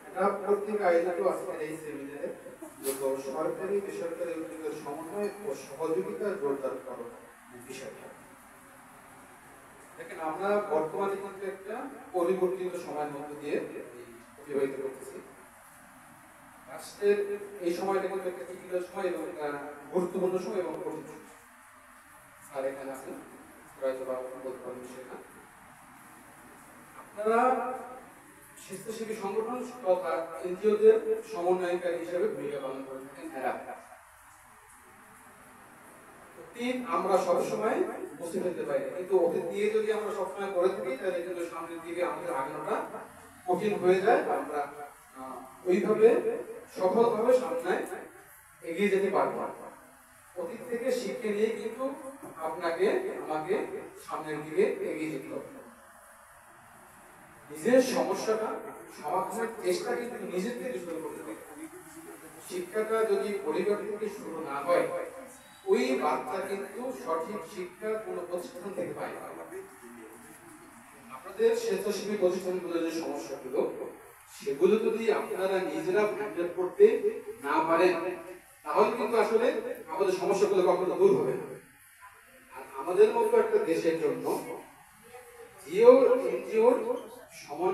এটা প্রত্যেক আয়োজিত আজকের এই সেমিনারে সরকারি বেসরকারি উদ্যোগের সমন্বয় ও সহযোগিতা জোরদার করার বিষয়টা। দেখেন, আমরা বর্তমানে কিন্তু একটা পরিবর্তিত সময়ের মধ্যে দিয়ে অতিবাহিত করতেছি। রাষ্ট্রের এই সময়টা কিন্তু একটা ক্রিটিক্যাল সময় এবং গুরুত্বপূর্ণ সময় এবং কঠিন সময়। আর এখানে আছেন হয়তো বা বলতে পারবেন সেটা আপনারা স্বেচ্ছাসেবী সংগঠন তথা এনজিওদের সমন্বয়কারী হিসেবে ভূমিকা পালন করে থাকেন এরা। অতীত আমরা সবসময় মুছে ফেলতে পারি, কিন্তু অতীত দিয়ে যদি আমরা সবসময় করে থাকি তাহলে কিন্তু সামনের দিকে আমাদের আগানোটা কঠিন হয়ে যায়। আমরা ওইভাবে সফলভাবে সামনে এগিয়ে যেতে পারবো। অতীত থেকে শিক্ষা নিয়ে কিন্তু আপনাকে আমাকে সামনের দিকে এগিয়ে যেতে হবে। নিজের সমস্যাটা সমাধানের চেষ্টা কিন্তু নিজের থেকে শুরু করতে হবে। শিক্ষাটা যদি পরিবার থেকে শুরু না হয়, ওই বাচ্চা কিন্তু সঠিক শিক্ষা কোনো প্রতিষ্ঠান থেকে পায় না। আপনাদের স্বেচ্ছাসেবী প্রতিষ্ঠানগুলোর যে সমস্যাগুলো, সেগুলো যদি আপনারা নিজেরা হ্যান্ডেল করতে না পারেন, তাহলে কিন্তু আসলে আমাদের সমস্যাগুলো কখনো দূর হবে না। আর আমাদের মতো একটা দেশের জন্য জিও এনজিওর সমান